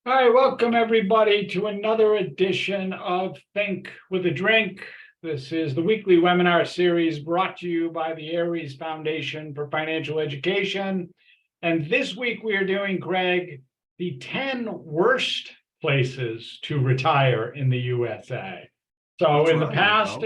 All right, welcome everybody to another edition of Think with a Drink. This is the weekly webinar series brought to you by the ARIES Foundation for Financial Education. And this week we are doing, Greg, the 10 worst places to retire in the USA. So in the past,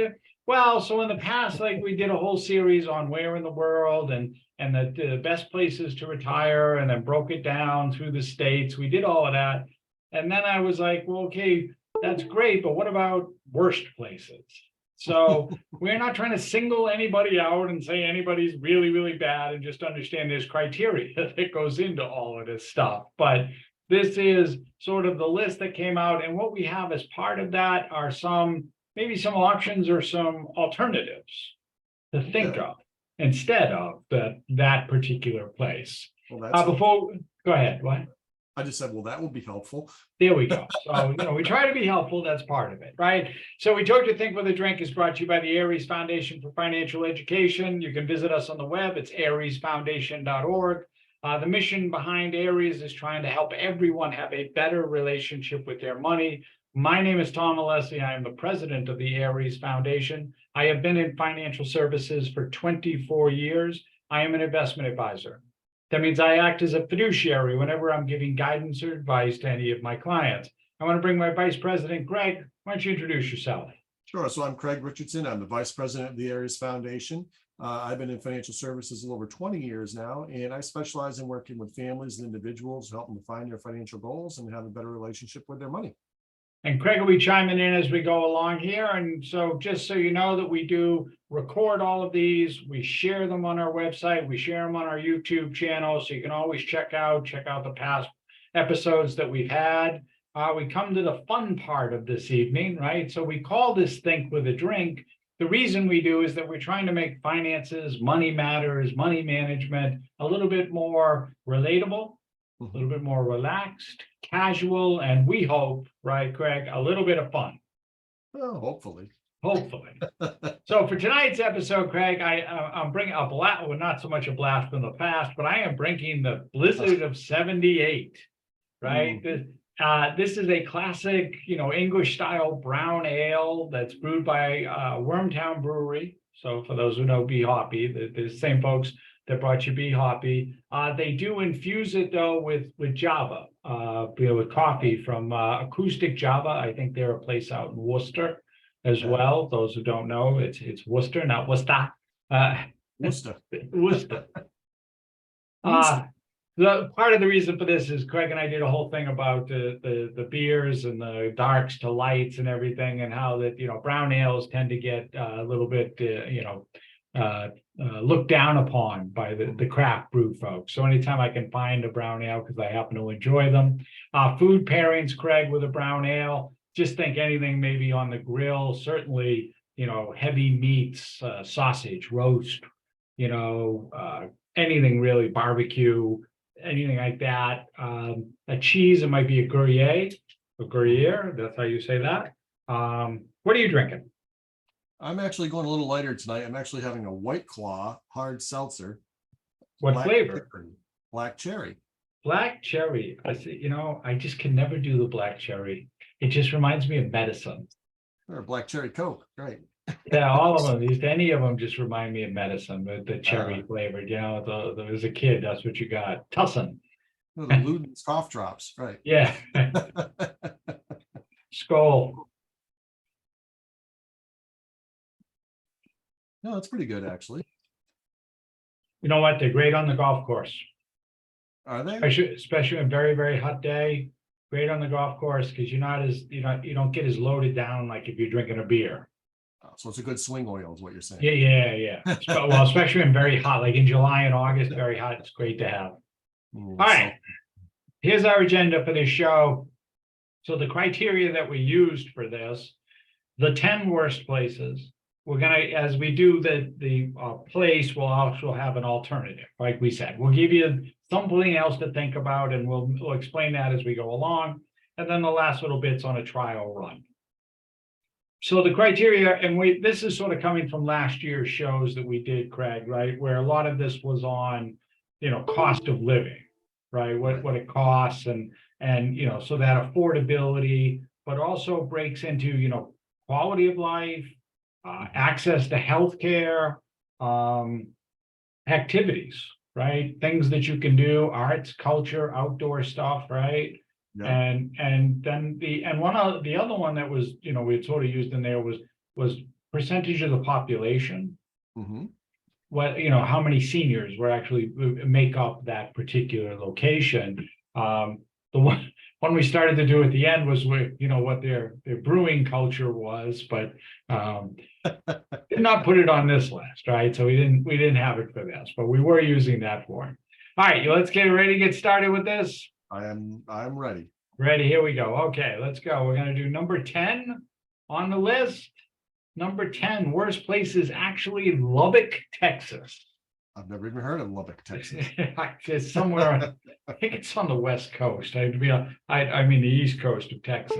like we did a whole series on where in the world and the best places to retire, and then broke it down through the states. We did all of that. And then I was like, well, okay, that's great, but what about worst places? So we're not trying to single anybody out and say anybody's really, really bad, and just understand there's criteria that goes into all of this stuff. But this is sort of the list that came out. And what we have as part of that are maybe some options or some alternatives to think of instead of that particular place. Well, go ahead. What? I just said, well, that will be helpful. There we go. So, we try to be helpful. That's part of it, right? So we told you Think with a Drink is brought to you by the ARIES Foundation for Financial Education. You can visit us on the web. It's ariesfoundation.org. The mission behind ARIES is trying to help everyone have a better relationship with their money. My name is Tom Alessi. I am the president of the ARIES Foundation. I have been in financial services for 24 years. I am an investment advisor. That means I act as a fiduciary whenever I'm giving guidance or advice to any of my clients. I want to bring my vice president, Greg. Why don't you introduce yourself? Sure. So I'm Craig Richardson. I'm the vice president of the ARIES Foundation. I've been in financial services a little over 20 years now, and I specialize in working with families and individuals, helping them to find their financial goals and have a better relationship with their money. And Craig will be chiming in as we go along here. And so just so you know that we do record all of these, we share them on our website, we share them on our YouTube channel, so you can always check out the past episodes that we've had. We come to the fun part of this evening, right? So we call this Think with a Drink. The reason we do is that we're trying to make finances, money matters, money management a little bit more relatable, a little bit more relaxed, casual, and we hope, right, Craig, a little bit of fun. Well, hopefully. So for tonight's episode, Craig, I'm bringing a blast, well, not so much a blast from the past, but I am bringing the Blizzard of 78, right? This is a classic, English style brown ale that's brewed by Wormtown Brewery. So for those who know Be Hoppy, the same folks that brought you Be Hoppy. They do infuse it though with Java, with coffee from Acoustic Java. I think they're a place out in Worcester as well. Those who don't know, it's Worcester, not Worcester. Worcester. The part of the reason for this is Craig and I did a whole thing about the beers and the darks to lights and everything, and how that brown ales tend to get a little bit looked down upon by the craft brew folks. So anytime I can find a brown ale, because I happen to enjoy them. Food pairings, Craig, with a brown ale, just think anything maybe on the grill, certainly, heavy meats, sausage, roast, anything really, barbecue, anything like that. A cheese, it might be a Gruyere, that's how you say that. What are you drinking? I'm actually going a little lighter tonight. I'm actually having a White Claw hard seltzer. What flavor? Black cherry. Black cherry. I see. I just can never do the black cherry. It just reminds me of medicine. Or black cherry Coke, right? Yeah, all of them. Any of them just remind me of medicine. The cherry flavored. As a kid, that's what you got. Tussin. The Luden's cough drops, right? Yeah. Skull. No, it's pretty good, actually. You know what? They're great on the golf course. Are they? Especially on a very, very hot day. Great on the golf course because you don't get as loaded down like if you're drinking a beer. So it's a good swing oil, is what you're saying. Yeah. Well, especially in very hot, like in July and August, very hot. It's great to have. All right. Here's our agenda for this show. So the criteria that we used for this, the 10 worst places. We're gonna, as we do the place, we'll also have an alternative, like we said. We'll give you something else to think about, and we'll explain that as we go along. And then the last little bit's on a trial run. So the criteria, and this is sort of coming from last year's shows that we did, Craig, right? Where a lot of this was on, cost of living, right? What it costs, and And, so that affordability, but also breaks into, quality of life, access to healthcare, activities, right? Things that you can do, arts, culture, outdoor stuff, right? Yeah. And then one of the other one that was, we had sort of used in there was percentage of the population. Mhm. What, how many seniors were actually make up that particular location. The one we started to do at the end was with, what their brewing culture was, but did not put it on this list, right? So we didn't have it for this, but we were using that for it. All right, let's get ready to get started with this. I'm ready. Ready, here we go. Okay, let's go. We're gonna do number 10 on the list. Number 10, worst place is actually Lubbock, Texas. I've never even heard of Lubbock, Texas. It's somewhere, I think it's on the West Coast. I mean the East Coast of Texas.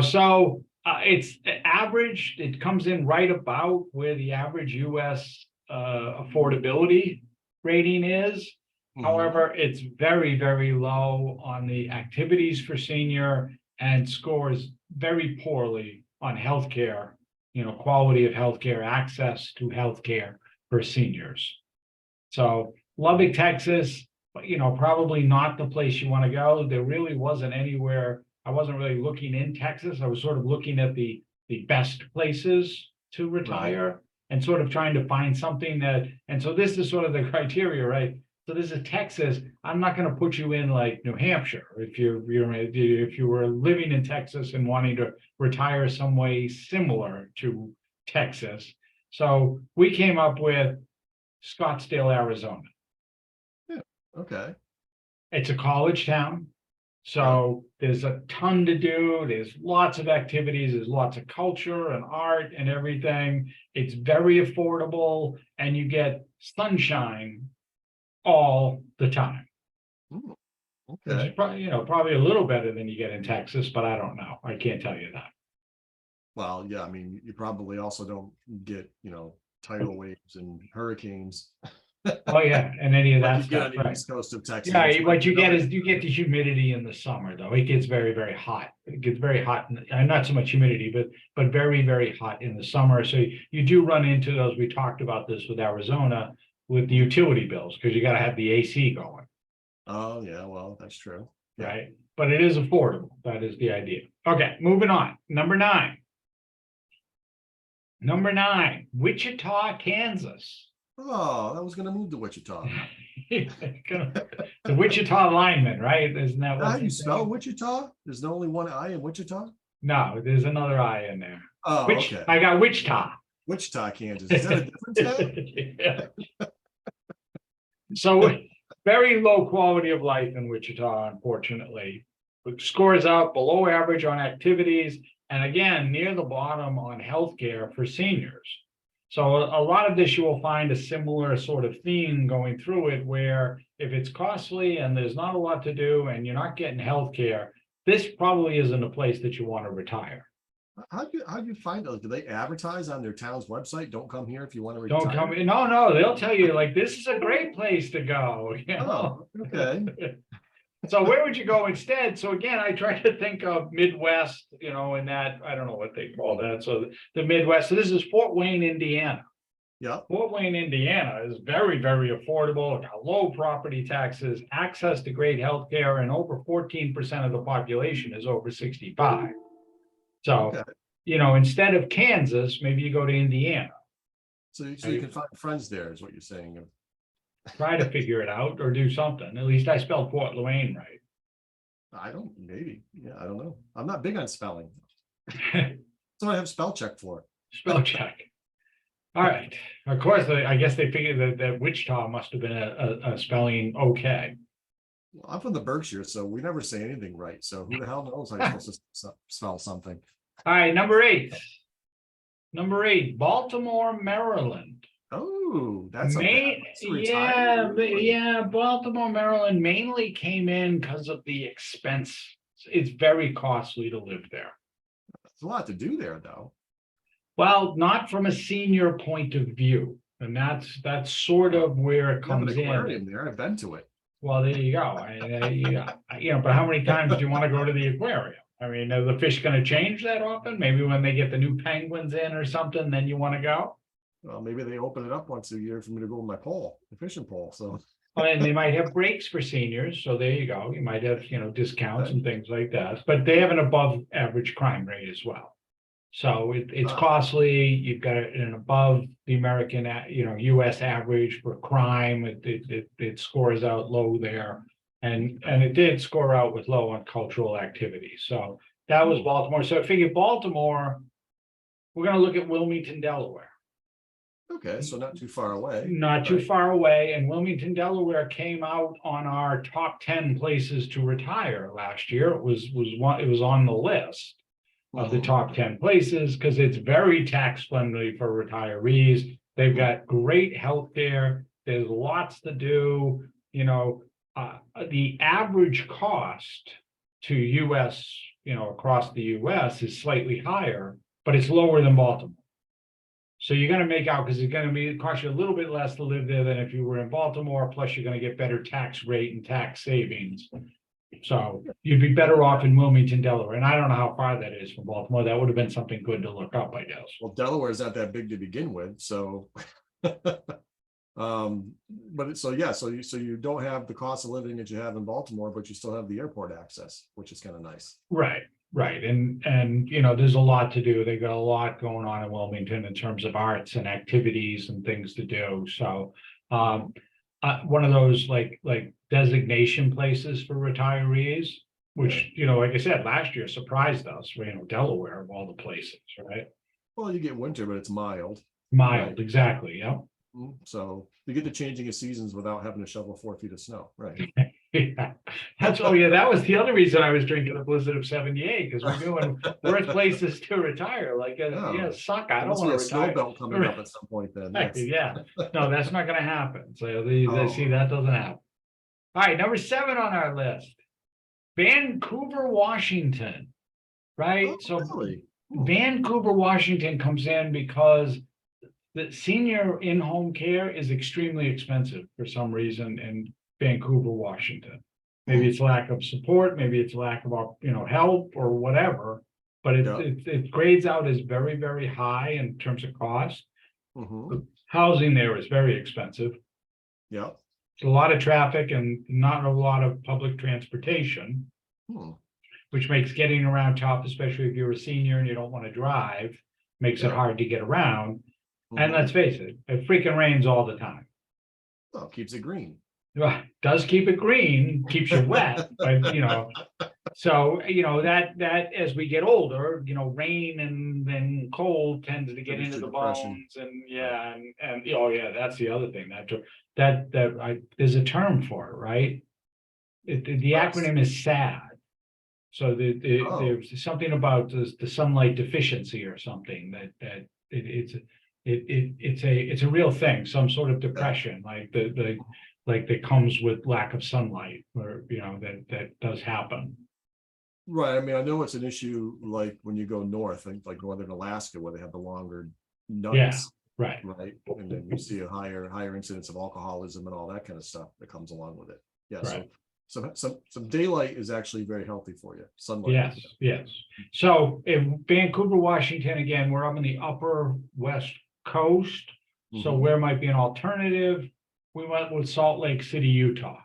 So it's average, it comes in right about where the average US affordability rating is. Mhm. However, it's very, very low on the activities for senior and scores very poorly on healthcare, quality of healthcare, access to healthcare for seniors. So Lubbock, Texas, probably not the place you want to go. There really wasn't anywhere. I wasn't really looking in Texas. I was sort of looking at the best places to retire and sort of trying to find something and so this is sort of the criteria, right? So this is Texas. I'm not going to put you in like New Hampshire if you were living in Texas and wanting to retire some way similar to Texas. So we came up with Scottsdale, Arizona. Yeah. Okay. It's a college town. So there's a ton to do. There's lots of activities. There's lots of culture and art and everything. It's very affordable and you get sunshine all the time. Ooh, Which okay. is probably a little better than you get in Texas, but I don't know. I can't tell you that. Well, yeah, I mean, you probably also don't get, tidal waves and hurricanes Oh yeah, and any of like that you get stuff, on the right? east coast of Texas. Yeah, which might what be you get another- is you get the humidity in the summer, though. It gets very, very hot. It gets very hot, not so much humidity, but very, very hot in the summer. So you do run into those. We talked about this with Arizona with the utility bills because you got to have the AC going, Oh, yeah, well, that's true. Yeah. right? But it is affordable. That is the idea. Okay, moving on. Number 9. Number 9, Wichita, Kansas. Oh, I was going to move to Wichita. The Wichita lineman, right? Isn't that How what do you they say? spell Wichita? There's only one I in Wichita? No, there's another I in there. Oh, okay. I got Wichita. Wichita, Kansas. Is that a difference now? Yeah. So very low quality of life in Wichita, unfortunately. It scores out below average on activities, and again, near the bottom on healthcare for seniors. So a lot of this you will find a similar sort of theme going through it, where if it's costly and there's not a lot to do and you're not getting healthcare, this probably isn't a place that you want to retire. How do you find those? Do they advertise on their town's website? Don't come here if you want to Don't retire. come in. No, they'll tell you like this is a great place to go. Oh, okay. So where would you go instead? So again, I try to think of Midwest, in that, I don't know what they call that. So the Midwest. So this is Fort Wayne, Indiana. Yeah. Fort Wayne, Indiana is very, very affordable, got low property taxes, access to great health care, and over 14% of the population is over 65. So, Okay. instead of Kansas, maybe you go to Indiana. So you can find friends there, is what you're saying. Try to figure it out or do something. At least I spelled Fort Wayne right. Maybe. Yeah, I don't know. I'm not big on spelling. So I have spell check for it. Spell check. All right. Of course, I guess they figured that Wichita must have been a spelling okay. Well, I'm from the Berkshire, so we never say anything right. So who the hell knows how you're supposed to spell something? All right, number 8. Number 8, Baltimore, Maryland. Oh, that's a bad place to retire. Yeah, Baltimore, Maryland mainly came in because of the expense. It's very costly to live there. There's a lot to do there, though. Well, not from a senior point of view, and that's sort of where it You have an comes in. aquarium there. I've been to it. Well, there you go. But how many times do you want to go to the aquarium? I mean, are the fish going to change that often? Maybe when they get the new penguins in or something, then you want to go. Well, maybe they open it up once a year for me to go with my pole, the fishing pole. So Well, and they might have breaks for seniors, so there you go. You might have, discounts and things like that, but they have an above average crime rate as well. So it's costly. You've got an above the American, US average for crime. It scores out low there. And it did score out with low on cultural activities. So that was Baltimore. So I figured Baltimore, we're going to look at Wilmington, Delaware. okay, so not too far away. Not too far away, and Wilmington, Delaware came out on our top 10 places to retire last year. It was on the list of the top 10 places because it's very tax friendly for retirees. They've got great health care. There's lots to do. The average cost to US, across the US is slightly higher, but it's lower than Baltimore. So you're going to make out because it's going to cost you a little bit less to live there than if you were in Baltimore. Plus, you're going to get better tax rate and tax savings. So you'd be better off in Wilmington, Delaware. And I don't know how far that is from Baltimore. That would have been something good to look up, I guess. Well, Delaware is not that big to begin with, so. So you don't have the cost of living that you have in Baltimore, but you still have the airport access, which is kind of nice. Right. And there's a lot to do. They got a lot going on in Wilmington in terms of arts and activities and things to do. So one of those like designation places for retirees, which, like I said, last year surprised us, Delaware of all the places, right? Well, you get winter, but it's mild. Mild, exactly. Yeah. So you get the changing of seasons without having to shovel 4 feet of snow, right? Yeah, that was the other reason I was drinking a blizzard of 78 because we're doing worst places to retire. Suck. I don't want to retire. Snow belt coming up at some point then. Yeah, no, that's not going to happen. So they see that doesn't happen. All right, number 7 on our list, Vancouver, Washington. Right, so really? Vancouver, Washington comes in because the senior in-home care is extremely expensive for some reason in Vancouver, Washington. Maybe it's lack of support, maybe it's lack of help or whatever, but it grades out as very, very high in terms of cost. The housing there is very expensive. Yeah. It's a lot of traffic and not a lot of public transportation, which makes getting around tough, especially if you're a senior and you don't want to drive, makes it hard to get around. And let's face it, it freaking rains all the time. Well, it keeps it green. Does keep it green, keeps you wet, but so that as we get older, rain and then cold tends to get into the bones, and that's the other thing that there's a term for it, right? The acronym is SAD. So there's something about the sunlight deficiency or something that it's a real thing, some sort of depression, like that comes with lack of sunlight, or that does happen. Right. I mean, I know it's an issue like when you go north, like northern Alaska, where they have the longer nights. Yeah, right. And then you see a higher incidence of alcoholism and all that kind of stuff that comes along with it. Yeah. Right. So some daylight is actually very healthy for you. Sunlight. Yes. So in Vancouver, Washington, again, we're up in the upper West Coast. So where might be an alternative? We went with Salt Lake City, Utah.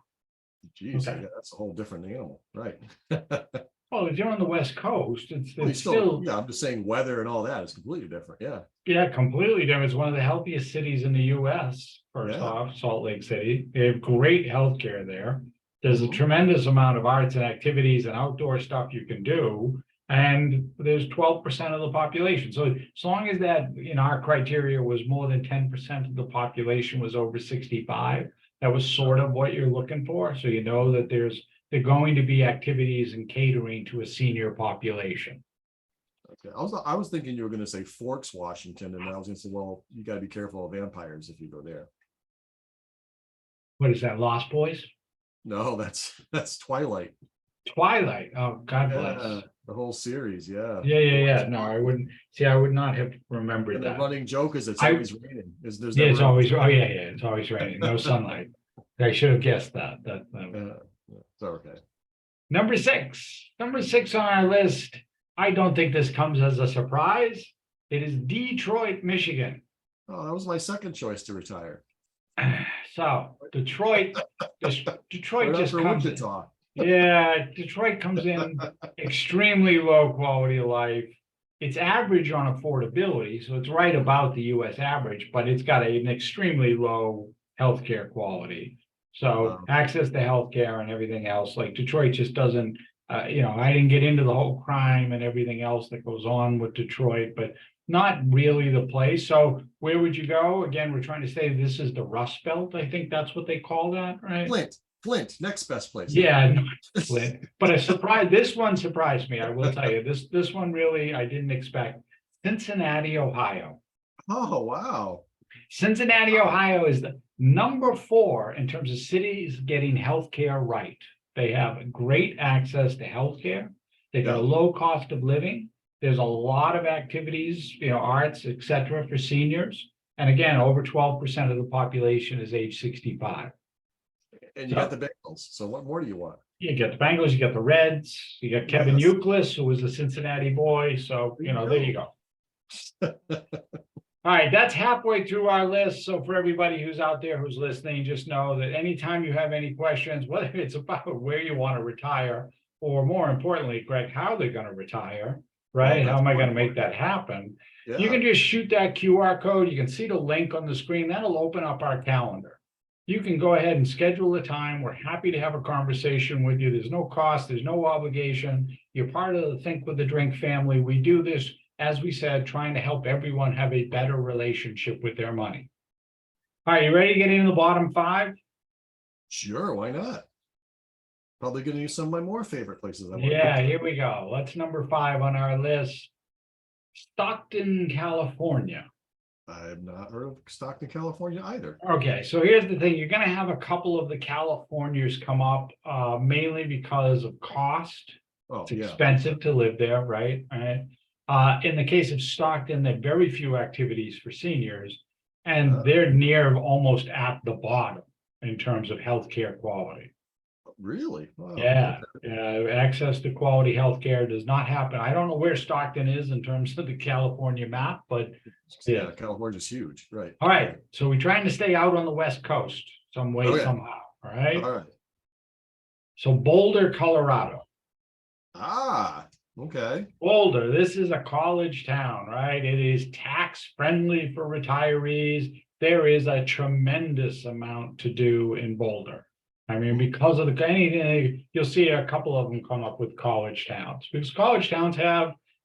Geez, yeah, that's a whole different animal, right? Well, if you're on the West Coast, it's still, I'm just saying weather and all that is completely different. Yeah, completely different. It's one of the healthiest cities in the US. First off, Salt Lake City. They have great healthcare there. There's a tremendous amount of arts and activities and outdoor stuff you can do. And there's 12% of the population. So as long as that in our criteria was more than 10% of the population was over 65, that was sort of what you're looking for. So that there are going to be activities and catering to a senior population. Okay. I was thinking you were going to say Forks, Washington, and I was going to say, well, you got to be careful of vampires if you go there. What is that, Lost Boys? No, that's Twilight. Twilight. Oh, God bless. The whole series, yeah. No, I wouldn't. See, I would not have remembered that. The running joke is it's always raining. It's always raining. No sunlight. I should have guessed that. It's okay. Number six on our list. I don't think this comes as a surprise. It is Detroit, Michigan. Oh, that was my second choice to retire. So Detroit Right just after comes in. Wichita. Yeah, Detroit comes in extremely low quality of life. It's average on affordability, so it's right about the US average, but it's got an extremely low healthcare quality. So access to healthcare and everything else, like Detroit just doesn't, I didn't get into the whole crime and everything else that goes on with Detroit, but not really the place. So where would you go? Again, we're trying to say this is the Rust Belt. I think that's what they call that, right? Flint, next best place. Yeah, not Flint. But this one surprised me. I will tell you, this one really I didn't expect. Cincinnati, Ohio. Oh, wow. Cincinnati, Ohio is the number 4 in terms of cities getting healthcare right. They have great access to healthcare. They've got a low cost of living. There's a lot of activities, arts, etc., for seniors. And again, over 12% of the population is age 65. And you got the Bengals. So what more do you want? You get the Bengals, you get the Reds, you got Kevin Euclid, who was a Cincinnati boy. So, there you go. All right, that's halfway through our list. So for everybody who's out there who's listening, just know that anytime you have any questions, whether it's about where you want to retire, or more importantly, Greg, how they're going to retire, right? How am I going to make that happen? Yeah. You can just shoot that QR code. You can see the link on the screen. That'll open up our calendar. You can go ahead and schedule a time. We're happy to have a conversation with you. There's no cost. There's no obligation. You're part of the Think with the Drink family. We do this, as we said, trying to help everyone have a better relationship with their money. All right, you ready to get into the bottom 5? Sure, why not? Probably going to use some of my more favorite places. Here we go. Let's number 5 on our list. Stockton, California. I have not heard of Stockton, California either. Okay, so here's the thing. You're going to have a couple of the Californias come up, mainly because of cost. It's expensive to live there, right? In the case of Stockton, there are very few activities for seniors, and they're near almost at the bottom in terms of healthcare quality. Really? Wow. Yeah. Access to quality healthcare does not happen. I don't know where Stockton is in terms of the California map, but California's huge, right? All right, so we're trying to stay out on the West Coast some way, somehow. All right. So Boulder, Colorado. Okay. Boulder, this is a college town, right? It is tax friendly for retirees. There is a tremendous amount to do in Boulder. I mean, because of you'll see a couple of them come up with college towns, because college towns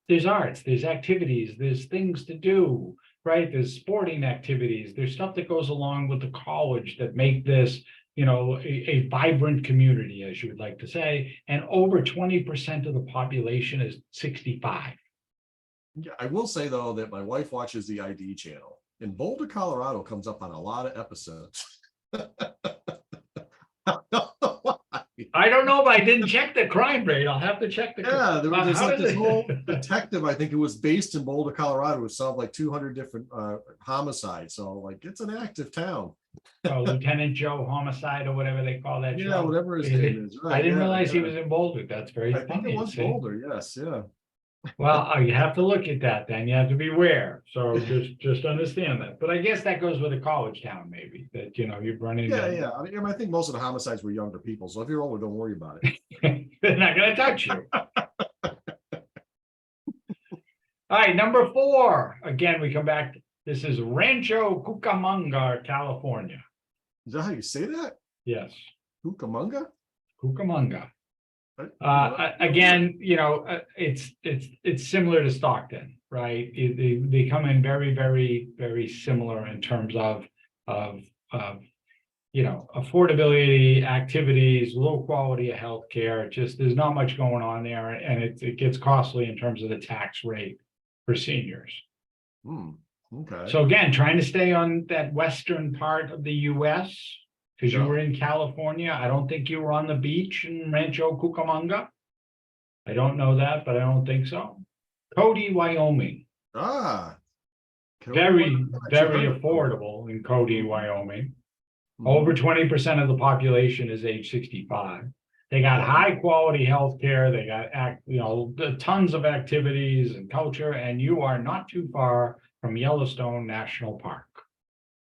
there's arts, there's activities, there's things to do, right? There's sporting activities, there's stuff that goes along with the college that make this, a vibrant community, as you would like to say, and over 20% of the population is 65. Yeah, I will say though that my wife watches the ID channel, and Boulder, Colorado comes up on a lot of episodes. I don't know if I didn't check the crime rate. I'll have to check the. Yeah, there's like this whole detective. I think it was based in Boulder, Colorado, who solved like 200 different homicides. So like, it's an active town. Oh, Lieutenant Joe Homicide or whatever they call that. Yeah, whatever his name is. Right. I didn't realize he was in Boulder. That's very funny. I think it was Boulder. Yes. Yeah. Well, you have to look at that then. You have to beware. So just understand that. But I guess that goes with a college town, maybe, that, you've run into. Yeah. I think most of the homicides were younger people. So if you're older, don't worry about it. They're not going to touch you. All right, number 4. Again, we come back. This is Rancho Cucamonga, California. Is that how you say that? Yes. Cucamonga? Cucamonga. Again, it's similar to Stockton, right? They come in very, very, very similar in terms of affordability, activities, low quality of healthcare. Just there's not much going on there, and it gets costly in terms of the tax rate for seniors. Okay. So again, trying to stay on that western part of the U.S. because you were in California. I don't think you were on the beach in Rancho Cucamonga. I don't know that, but I don't think so. Cody, Wyoming. Cody, very, very affordable in Cody, Wyoming. Over 20% of the population is age 65. They got high quality healthcare. They got tons of activities and culture, and you are not too far from Yellowstone National Park.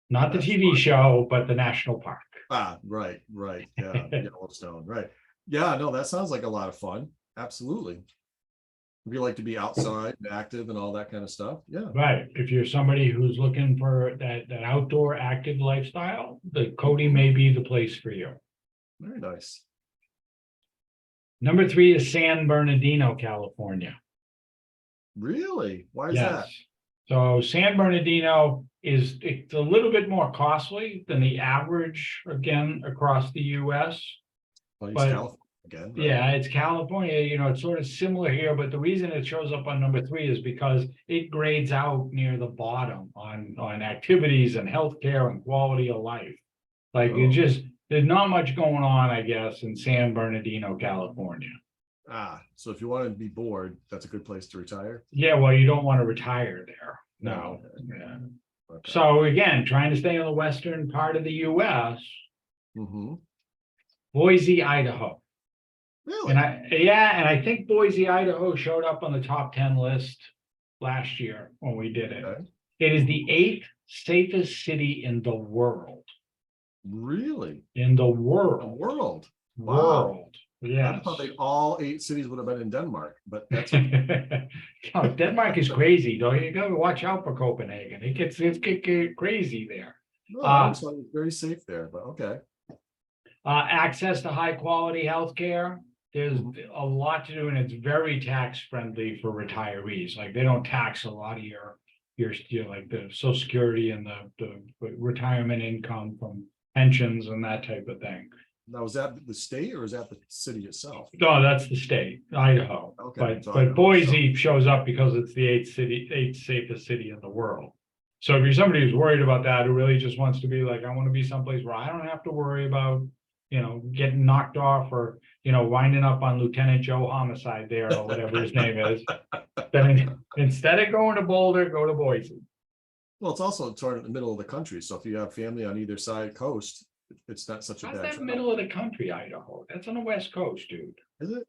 Not the TV show, but the national park. Ah, right. Yeah, Yellowstone, right. Yeah, no, that sounds like a lot of fun. Absolutely. Would you like to be outside and active and all that kind of stuff? Yeah. Right. If you're somebody who's looking for that outdoor active lifestyle, the Cody may be the place for you. Very nice. Number 3 is San Bernardino, California. Really? Why is Yes. that? So San Bernardino it's a little bit more costly than the average, again, across the US. Well, it's But California again. Right? yeah, it's California, it's sort of similar here, but the reason it shows up on number 3 is because it grades out near the bottom on activities and healthcare and quality of life. Like there's not much going on, I guess, in San Bernardino, California. So if you want to be bored, that's a good place to retire. Yeah, well, you don't want to retire there. No. Yeah. Okay. So again, trying to stay in the western part of the US, Boise, Idaho. Really? And I think Boise, Idaho showed up on the top 10 list last year when we did it. Okay. It is the 8th safest city in the world. Really? In the world. The world. Wow. World. Yeah. I thought all 8 cities would have been in Denmark, but that's okay. Denmark is crazy, though. You got to watch out for Copenhagen. It gets crazy there. No, I was very safe there, but okay. Access to high quality healthcare. There's a lot to do, and it's very tax friendly for retirees. Like they don't tax a lot of your like the Social Security and the retirement income from pensions and that type of thing. Now, is that the state or is that the city itself? No, that's the state, Idaho. Okay, but Boise shows up because it's the 8th safest city in the world. So if you're somebody who's worried about that, who really just wants to be like, I want to be someplace where I don't have to worry about, getting knocked off or, winding up on Lieutenant Joe Homicide there or whatever his name is, then instead of going to Boulder, go to Boise. Well, it's also sort of in the middle of the country. So if you have family on either side coast, it's not such a bad. How's that middle of the country, Idaho? That's on the West Coast, dude. Is it?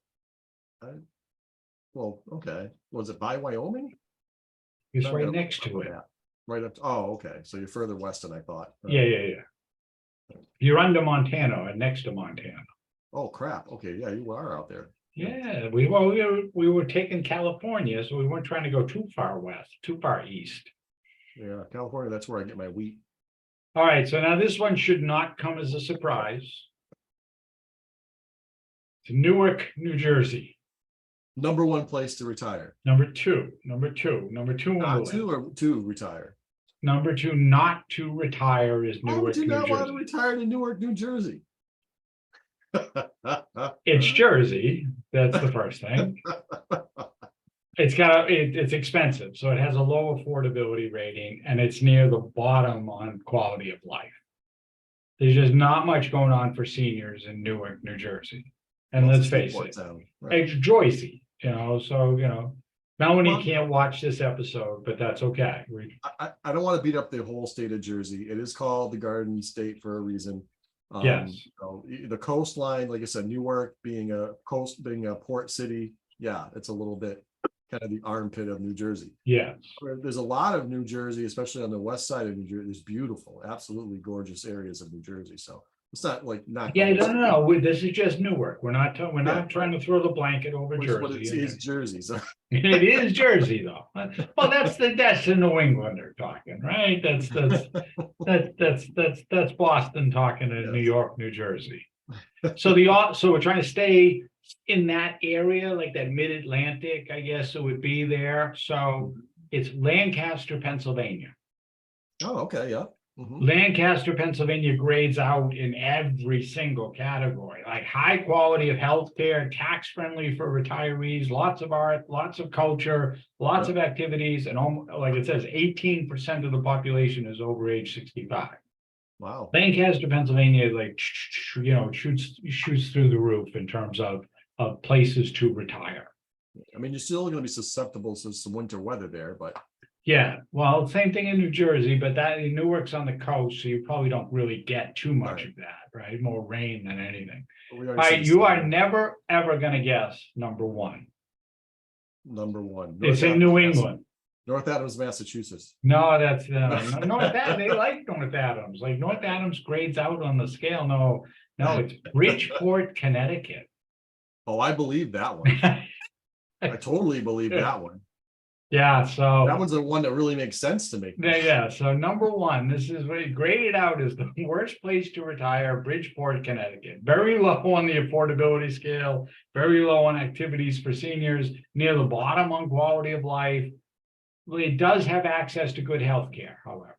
Well, okay. Was it by Wyoming? It's right next to it. Right up. Okay. So you're further west than I thought. Yeah. You're under Montana and next to Montana. Oh crap. Okay. Yeah, you are out there. Yeah. We were taking California, so we weren't trying to go too far west, too far east. Yeah, California. That's where I get my wheat. All right, so now this one should not come as a surprise. It's Newark, New Jersey. Number 1 place to retire. Number two. To retire. Number 2, not to retire is Newark, New Jersey. Why would you not want to retire to Newark, New Jersey? It's Jersey. That's the first thing. It's expensive, so it has a low affordability rating, and it's near the bottom on quality of life. There's just not much going on for seniors in Newark, New Jersey. And let's face it, it's Joycey, so Melanie can't watch this episode, but that's okay. I don't want to beat up the whole state of Jersey. It is called the Garden State for a reason. Yes. The coastline, like I said, Newark being a port city, yeah, it's a little bit kind of the armpit of New Jersey. Yeah. There's a lot of New Jersey, especially on the west side of New Jersey. There's beautiful, absolutely gorgeous areas of New Jersey. So it's not like not. Yeah, no. This is just Newark. We're not trying to throw the blanket over Jersey. But it is Jersey. So. It is Jersey, though. Well, that's the New Englander talking, right? That's Boston talking to New York, New Jersey. So we're trying to stay in that area, like that mid-Atlantic, I guess it would be there. So it's Lancaster, Pennsylvania. Oh, okay, yeah. Lancaster, Pennsylvania grades out in every single category, like high quality of healthcare, tax friendly for retirees, lots of art, lots of culture, lots of activities, and like it says, 18% of the population is over age 65. Wow. Lancaster, Pennsylvania, like shoots through the roof in terms of places to retire. I mean, you're still going to be susceptible to some winter weather there, but Yeah, well, same thing in New Jersey, but that Newark's on the coast, so you probably don't really get too much Right. of that, right? More rain than anything. We All already see right, the you are same. never, ever gonna guess number one. Number one, It's in New England. North Adams, Massachusetts. No, that's North Adams. They like North Adams. Like North Adams grades out on the scale. No, no, it's Bridgeport, Connecticut. Oh, I believe that one. I totally believe that one. Yeah, That so one's the one that really makes sense to me. yeah, so number one, this is what graded out as the worst place to retire, Bridgeport, Connecticut. Very low on the affordability scale, very low on activities for seniors, near the bottom on quality of life. Well, it does have access to good health care, however.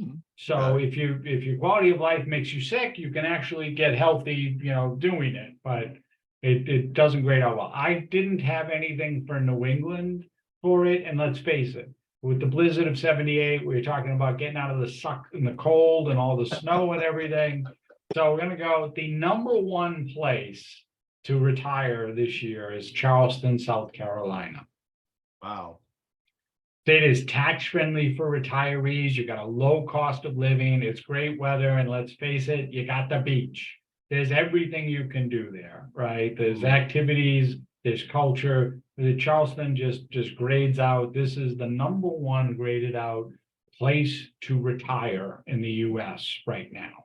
Mhm. So Okay. if your quality of life makes you sick, you can actually get healthy, doing it, but it doesn't grade out well. I didn't have anything for New England for it, and let's face it, with the blizzard of 78, we were talking about getting out of the suck and the cold and all the snow and everything. So we're gonna go, the number one place to retire this year is Charleston, South Carolina. Wow. State is tax friendly for retirees. You got a low cost of living. It's great weather. And let's face it, you got the beach. There's everything you can do there, right? There's activities, there's culture. The Charleston just grades out. This is the number one graded out place to retire in the US right now.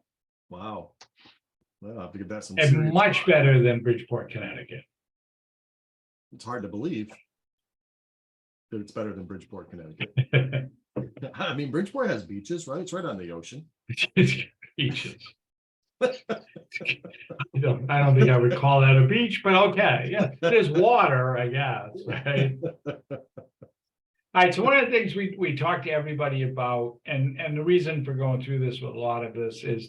Wow. Well, I have to give that some And serious much thought. better than Bridgeport, Connecticut. It's hard to believe that it's better than Bridgeport, Connecticut. I mean, Bridgeport has beaches, right? It's right on the ocean. It's beaches. I don't think I would call that a beach, but okay, yeah, there's water, I guess, right? All right, so one of the things we talk to everybody about, and the reason for going through this with a lot of this is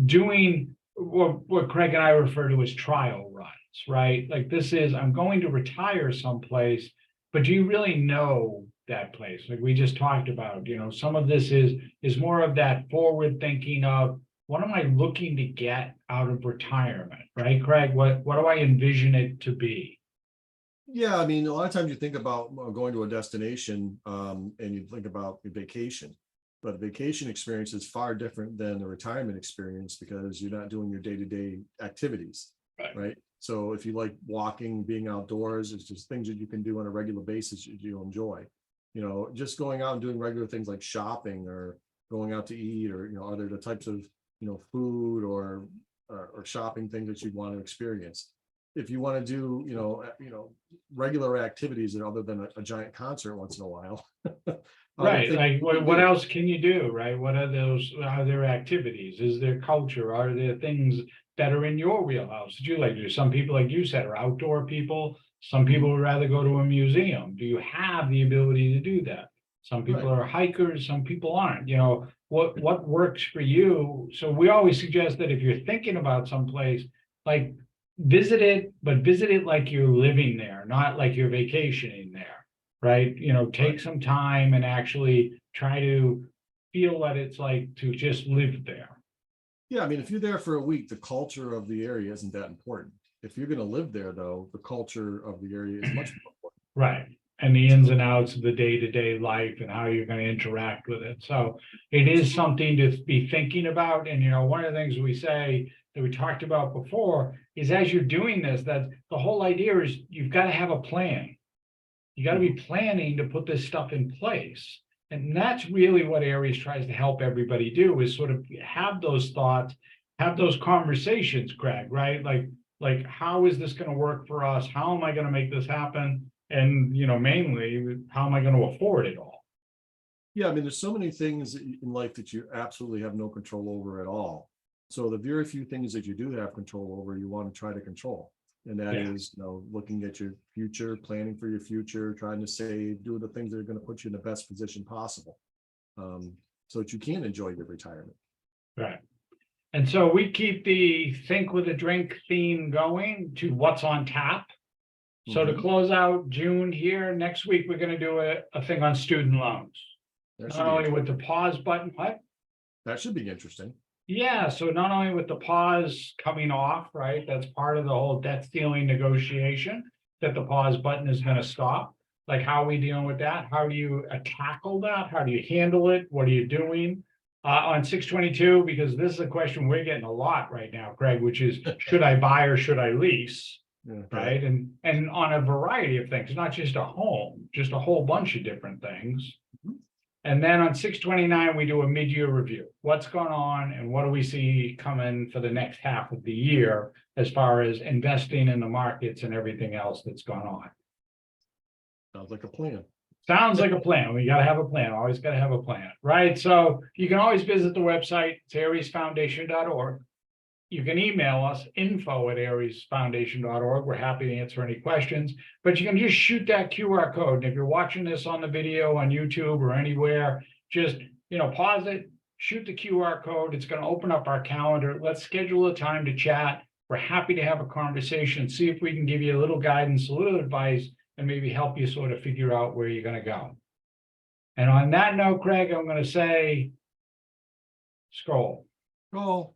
doing what Craig and I refer to as trial runs, right? Like this is, I'm going to retire someplace, but do you really know that place? Like we just talked about, some of this is more of that forward thinking of what am I looking to get out of retirement, right, Craig? What do I envision it to be? Yeah, I mean, a lot of times you think about going to a destination and you think about your vacation, but the vacation experience is far different than the retirement experience because you're not doing your day-to-day activities, right? So if you like walking, being outdoors, it's just things that you can do on a regular basis that you enjoy. Just going out and doing regular things like shopping or going out to eat or other the types of food or shopping things that you'd want to experience. If you want to do regular activities and other than a giant concert once in a while, Right, like what else can you do, right? What are there activities? Is there culture? Are there things that are in your wheelhouse that you like to do? Some people, like you said, are outdoor people. Some people would rather go to a museum. Do you have the ability to do that? Some people Right. are hikers, some people aren't, what works for you? So we always suggest that if you're thinking about someplace, like visit it, but visit it like you're living there, not like you're vacationing there, right? Take some time and actually try to feel what it's like to just live there. Yeah, I mean, if you're there for a week, the culture of the area isn't that important. If you're going to live there, though, the culture of the area is much more important. Right. And the ins and outs of the day-to-day life and how you're going to interact with it. So it is something to be thinking about. And, one of the things we say that we talked about before is as you're doing this, that the whole idea is you've got to have a plan. You got to be planning to put this stuff in place. And that's really what ARIES tries to help everybody do is sort of have those thoughts, have those conversations, Craig, right? Like how is this going to work for us? How am I going to make this happen? And, mainly, how am I going to afford it all? Yeah, I mean, there's so many things in life that you absolutely have no control over at all. So the very few things that you do have control over, you want to try to control. And that is, looking at your future, planning for your future, trying to save, do the things that are going to put you in the best position possible, so that you can enjoy your retirement. Right. And so we keep the Think with a Drink theme going to what's on tap. So to close out June here, next week, we're going to do a thing on student loans. Not only with the pause button, what? That should be interesting. Yeah, so not only with the pause coming off, right? That's part of the whole debt ceiling negotiation, that the pause button is going to stop. Like, how are we dealing with that? How do you tackle that? How do you handle it? What are you doing? On 622, because this is a question we're getting a lot right now, Craig, which is, should I buy or should I lease? Okay. Right? And on a variety of things, not just a home, just a whole bunch of different things. And then on 629, we do a mid-year review. What's going on and what do we see coming for the next half of the year as far as investing in the markets and everything else that's gone on? Sounds like a plan. Sounds like a plan. We gotta have a plan. Always gotta have a plan, right? So you can always visit the website, it's ariesfoundation.org. You can email us, info@ariesfoundation.org. We're happy to answer any questions, but you can just shoot that QR code. And if you're watching this on the video on YouTube or anywhere, just, pause it, shoot the QR code. It's going to open up our calendar. Let's schedule a time to chat. We're happy to have a conversation, see if we can give you a little guidance, a little advice, and maybe help you sort of figure out where you're going to go. And on that note, Craig, I'm going to say, scroll. Roll.